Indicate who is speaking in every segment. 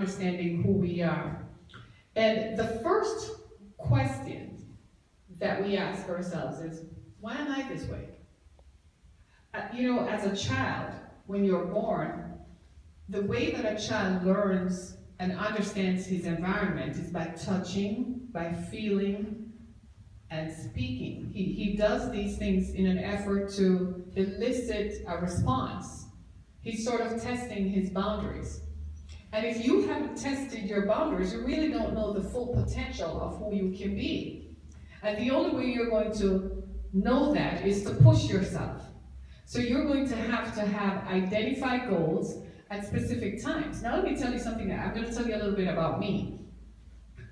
Speaker 1: understanding who we are. And the first question that we ask ourselves is, why am I this way? As a child, when you're born, the way that a child learns and understands his environment is by touching, by feeling, and speaking. He does these things in an effort to elicit a response. He's sort of testing his boundaries. And if you haven't tested your boundaries, you really don't know the full potential of who you can be. And the only way you're going to know that is to push yourself. So you're going to have identified goals at specific times. Now let me tell you something. I'm going to tell you a little bit about me.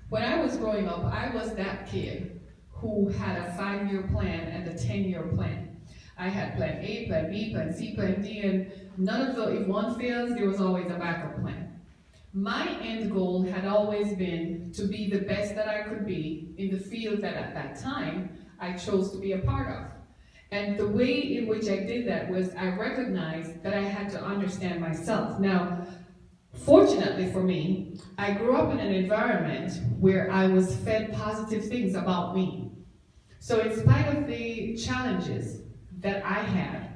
Speaker 1: When I was growing up, I was that kid who had a 5-year plan and a 10-year plan. I had plan A, plan B, plan C, plan D, and none of if one fails, there was always a backup plan. My end goal had always been to be the best that I could be in the field that at that time I chose to be a part of. And the way in which I did that was I recognized that I had to understand myself. Now, fortunately for me, I grew up in an environment where I was fed positive things about me. So in spite of the challenges that I had,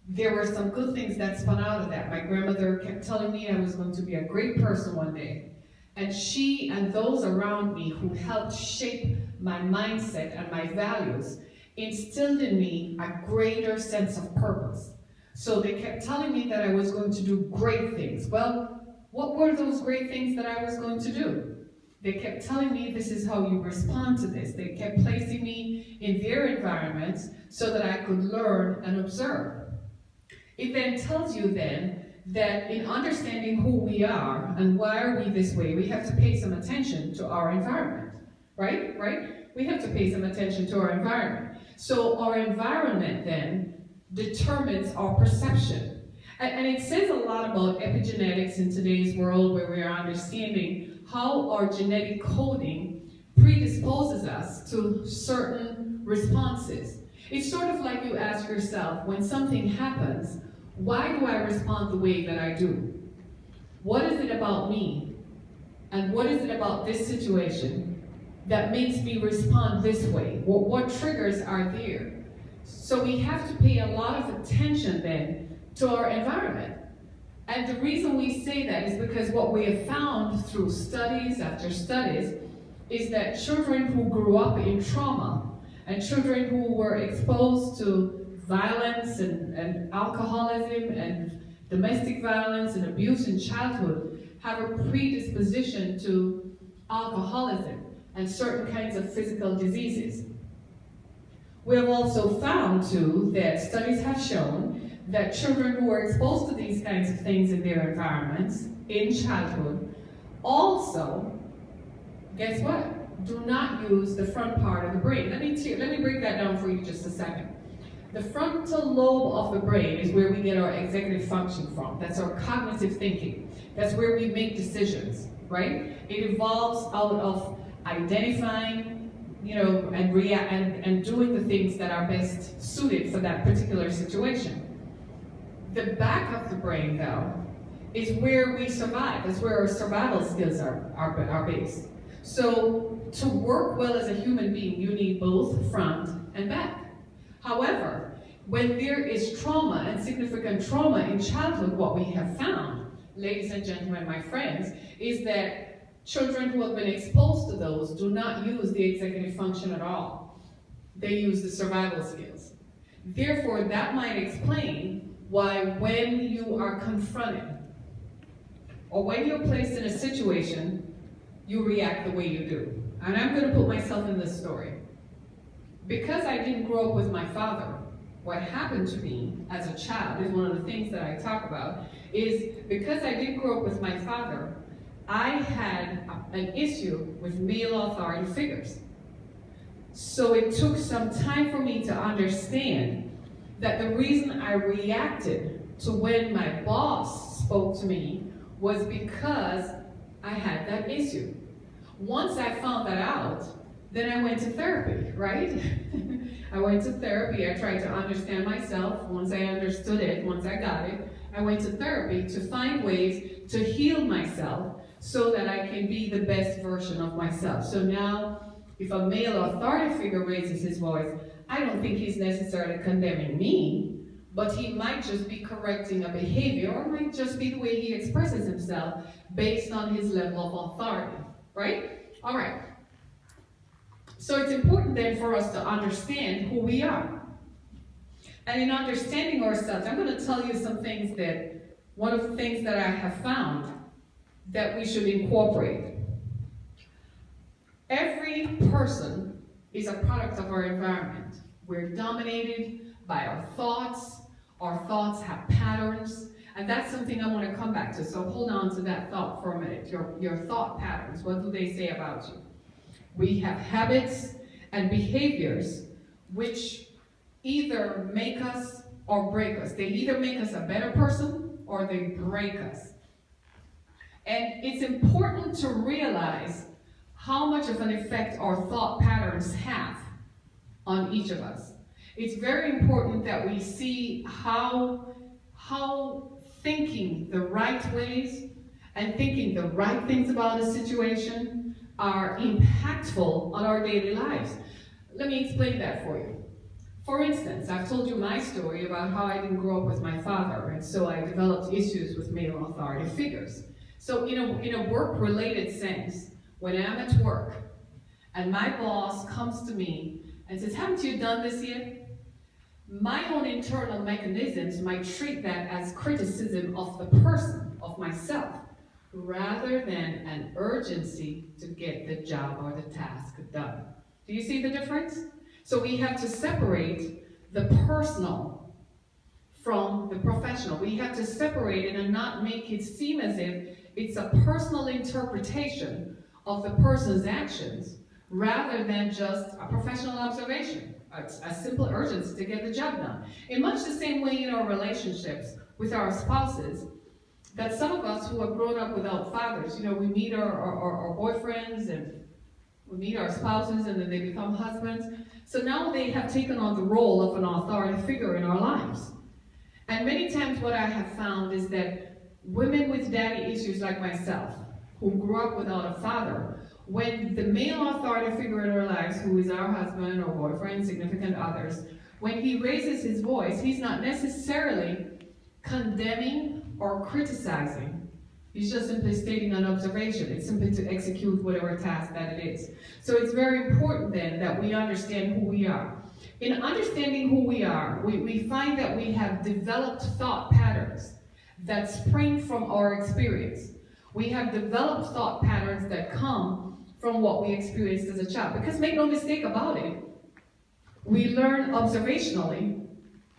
Speaker 1: there were some good things that spun out of that. My grandmother kept telling me I was going to be a great person one day. And she and those around me who helped shape my mindset and my values instilled in me a greater sense of purpose. So they kept telling me that I was going to do great things. Well, what were those great things that I was going to do? They kept telling me this is how you respond to this. They kept placing me in their environments so that I could learn and observe. It then tells you then that in understanding who we are and why are we this way, we have to pay some attention to our environment, right? We have to pay some attention to our environment. So our environment then determines our perception. And it says a lot about epigenetics in today's world where we are understanding how our genetic coding predisposes us to certain responses. It's sort of like you ask yourself, when something happens, why do I respond the way that I do? What is it about me? And what is it about this situation that makes me respond this way? What triggers are there? So we have to pay a lot of attention then to our environment. And the reason we say that is because what we have found through studies after studies is that children who grew up in trauma and children who were exposed to violence and alcoholism and domestic violence and abuse in childhood have a predisposition to alcoholism and certain kinds of physical diseases. We have also found too that studies have shown that children who are exposed to these kinds of things in their environments in childhood also, guess what? Do not use the front part of the brain. Let me break that down for you just a second. The frontal lobe of the brain is where we get our executive function from. That's our cognitive thinking. That's where we make decisions, right? It evolves out of identifying, and doing the things that are best suited for that particular situation. The back of the brain, though, is where we survive. That's where our survival skills are based. So to work well as a human being, you need both front and back. However, when there is trauma and significant trauma in childhood, what we have found, ladies and gentlemen, my friends, is that children who have been exposed to those do not use the executive function at all. They use the survival skills. Therefore, that might explain why when you are confronted or when you're placed in a situation, you react the way you do. And I'm going to put myself in this story. Because I didn't grow up with my father, what happened to me as a child is one of the things that I talk about, is because I didn't grow up with my father, I had an issue with male authority figures. So it took some time for me to understand that the reason I reacted to when my boss spoke to me was because I had that issue. Once I found that out, then I went to therapy, right? I went to therapy. I tried to understand myself. Once I understood it, once I got it, I went to therapy to find ways to heal myself so that I can be the best version of myself. So now, if a male authority figure raises his voice, I don't think he's necessarily condemning me, but he might just be correcting a behavior, or might just be the way he expresses himself based on his level of authority, right? All right. So it's important then for us to understand who we are. And in understanding ourselves, I'm going to tell you some things that, one of the things that I have found that we should incorporate. Every person is a product of our environment. We're dominated by our thoughts. Our thoughts have patterns. And that's something I want to come back to. So hold on to that thought for a minute. Your thought patterns, what do they say about you? We have habits and behaviors which either make us or break us. They either make us a better person or they break us. And it's important to realize how much of an effect our thought patterns have on each of us. It's very important that we see how thinking the right ways and thinking the right things about a situation are impactful on our daily lives. Let me explain that for you. For instance, I've told you my story about how I didn't grow up with my father, and so I developed issues with male authority figures. So in a work-related sense, when I'm at work and my boss comes to me and says, haven't you done this yet? My own internal mechanisms might treat that as criticism of the person, of myself, rather than an urgency to get the job or the task done. Do you see the difference? So we have to separate the personal from the professional. We have to separate it and not make it seem as if it's a personal interpretation of the person's actions rather than just a professional observation, a simple urgency to get the job done. In much the same way in our relationships with our spouses, that some of us who have grown up without fathers, we meet our boyfriends and we meet our spouses and then they become husbands. So now they have taken on the role of an authority figure in our lives. And many times what I have found is that women with daddy issues like myself, who grew up without a father, when the male authority figure in our lives, who is our husband or boyfriend, significant others, when he raises his voice, he's not necessarily condemning or criticizing. He's just simply stating an observation. It's simply to execute whatever task that it is. So it's very important then that we understand who we are. In understanding who we are, we find that we have developed thought patterns that spring from our experience. We have developed thought patterns that come from what we experienced as a child. Because make no mistake about it, we learn observationally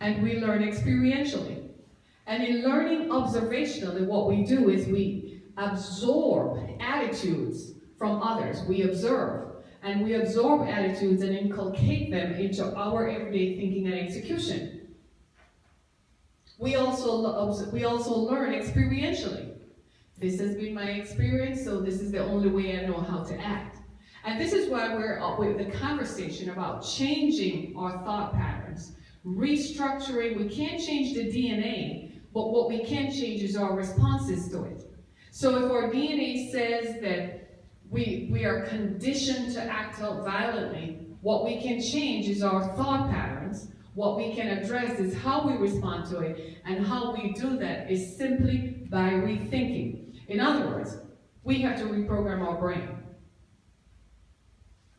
Speaker 1: and we learn experientially. And in learning observationally, what we do is we absorb attitudes from others. We observe, and we absorb attitudes and inculcate them into our everyday thinking and execution. We also learn experientially. This has been my experience, so this is the only way I know how to act. And this is why we're with the conversation about changing our thought patterns, restructuring. We can't change the DNA, but what we can change is our responses to it. So if our DNA says that we are conditioned to act out violently, what we can change is our thought patterns. What we can address is how we respond to it, and how we do that is simply by rethinking. In other words, we have to reprogram our brain.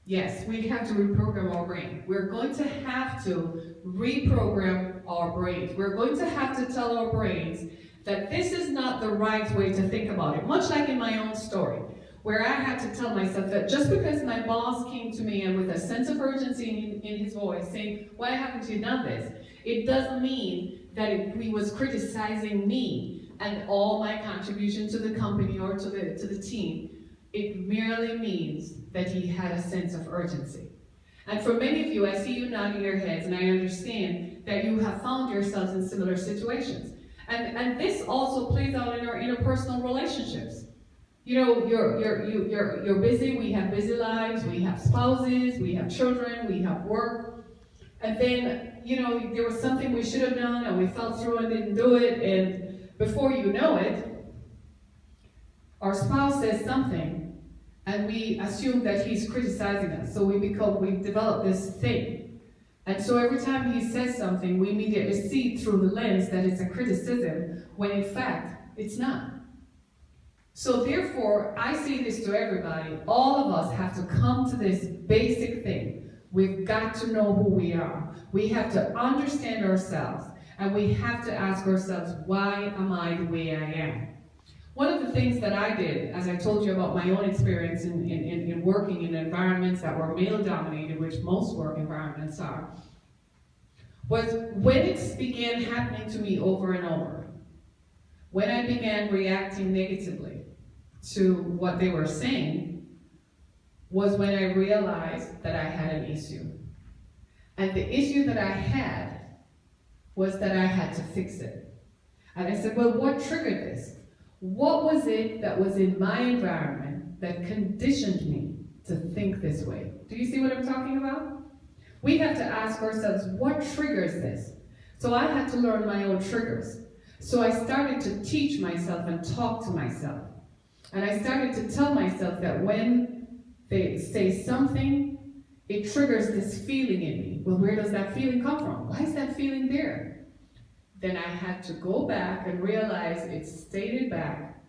Speaker 1: Yes, we have to reprogram our brain. We're going to have to reprogram our brains. We're going to have to tell our brains that this is not the right way to think about it. Much like in my own story, where I had to tell myself that just because my boss came to me and with a sense of urgency in his voice saying, why haven't you done this? It doesn't mean that he was criticizing me and all my contribution to the company or to the team. It merely means that he had a sense of urgency. And for many of you, I see you nodding your heads, and I understand that you have found yourselves in similar situations. And this also plays out in our interpersonal relationships. You're busy, we have busy lives, we have spouses, we have children, we have work. And then, there was something we should have done and we fell through and didn't do it, and before you know it, Our spouse says something, and we assume that he's criticizing us. So we develop this thing. And so every time he says something, we immediately see through the lens that it's a criticism, when in fact, it's not. So therefore, I say this to everybody, all of us have to come to this basic thing. We've got to know who we are. We have to understand ourselves, and we have to ask ourselves, why am I the way I am? One of the things that I did, as I told you about my own experience in working in environments that were male-dominated, which most work environments are, was when it began happening to me over and over, when I began reacting negatively to what they were saying, was when I realized that I had an issue. And the issue that I had was that I had to fix it. And I said, well, what triggered this? What was it that was in my environment that conditioned me to think this way? Do you see what I'm talking about? We have to ask ourselves, what triggers this? So I had to learn my own triggers. So I started to teach myself and talk to myself. And I started to tell myself that when they say something, it triggers this feeling in me. Well, where does that feeling come from? Why is that feeling there? Then I had to go back and realize it's stated back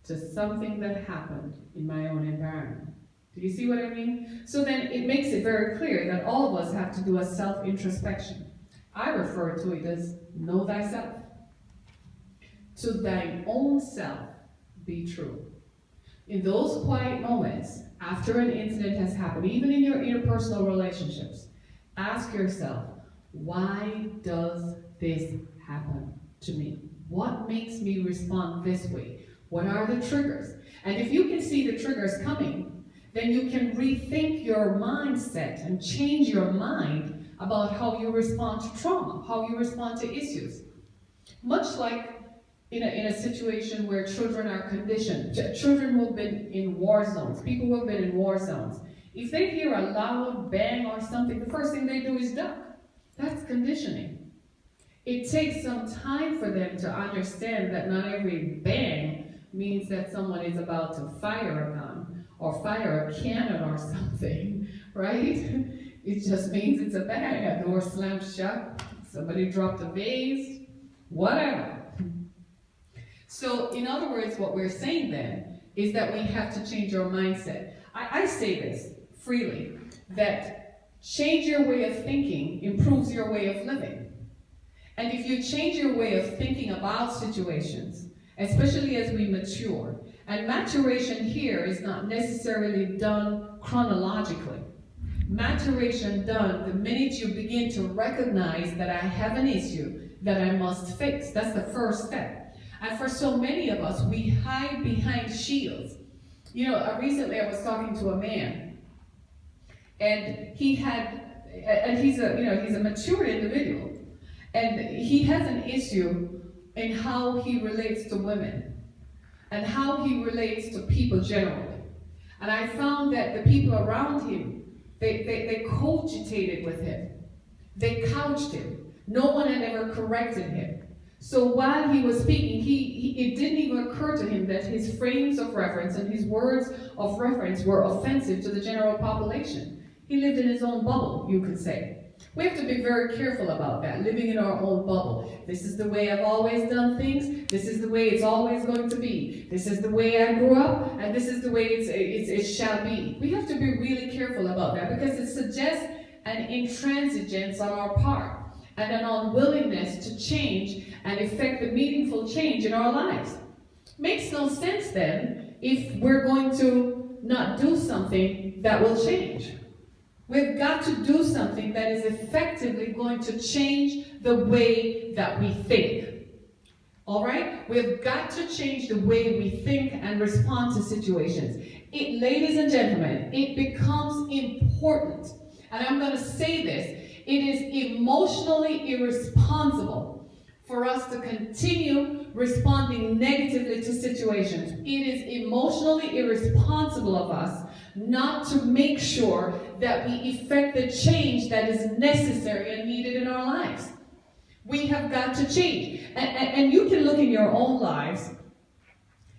Speaker 1: to something that happened in my own environment. Do you see what I mean? So then it makes it very clear that all of us have to do a self-introspection. I refer to it as know thyself. To thine own self be true. In those quiet moments, after an incident has happened, even in your interpersonal relationships, ask yourself, why does this happen to me? What makes me respond this way? What are the triggers? And if you can see the triggers coming, then you can rethink your mindset and change your mind about how you respond to trauma, how you respond to issues. Much like in a situation where children are conditioned, children who have been in war zones, people who have been in war zones, if they hear a loud bang or something, the first thing they do is duck. That's conditioning. It takes some time for them to understand that not every bang means that someone is about to fire a gun or fire a cannon or something, right? It just means it's a bang, a door slammed shut, somebody dropped a vase, whatever. So, in other words, what we're saying then is that we have to change our mindset. I say this freely, that change your way of thinking improves your way of living. And if you change your way of thinking about situations, especially as we mature, and maturation here is not necessarily done chronologically. Maturation done the minute you begin to recognize that I have an issue that I must fix. That's the first step. And for so many of us, we hide behind shields. You know, recently I was talking to a man, and he's a mature individual, and he has an issue in how he relates to women, and how he relates to people generally. And I found that the people around him, they cogitated with him. They couched him. No one had ever corrected him. So while he was speaking, it didn't even occur to him that his frames of reference and his words of reference were offensive to the general population. He lived in his own bubble, you could say. We have to be very careful about that, living in our own bubble. This is the way I've always done things. This is the way it's always going to be. This is the way I grew up, and this is the way it shall be. We have to be really careful about that, because it suggests an intransigence on our part and an unwillingness to change and effect the meaningful change in our lives. Makes no sense then if we're going to not do something that will change. We've got to do something that is effectively going to change the way that we think. All right? We've got to change the way we think and respond to situations. Ladies and gentlemen, it becomes important, and I'm going to say this, it is emotionally irresponsible for us to continue responding negatively to situations. It is emotionally irresponsible of us not to make sure that we effect the change that is necessary and needed in our lives. We have got to change. And you can look in your own lives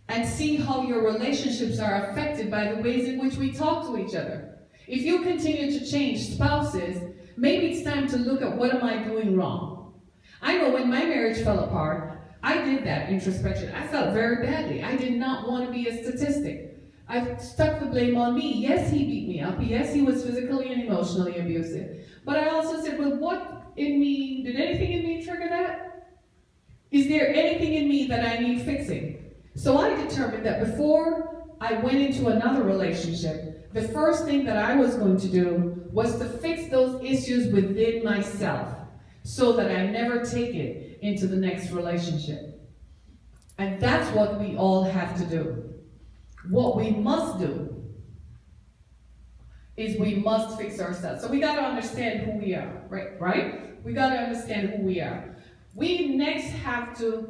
Speaker 1: and see how your relationships are affected by the ways in which we talk to each other. If you continue to change spouses, maybe it's time to look at what am I doing wrong. I know when my marriage fell apart, I did that introspection. I felt very badly. I did not want to be a statistic. I stuck the blame on me. Yes, he beat me up. Yes, he was physically and emotionally abusive. But I also said, well, what in me, did anything in me trigger that? Is there anything in me that I need fixing? So I determined that before I went into another relationship, the first thing that I was going to do was to fix those issues within myself so that I never take it into the next relationship. And that's what we all have to do. What we must do is we must fix ourselves. So we got to understand who we are, right? We got to understand who we are. We next have to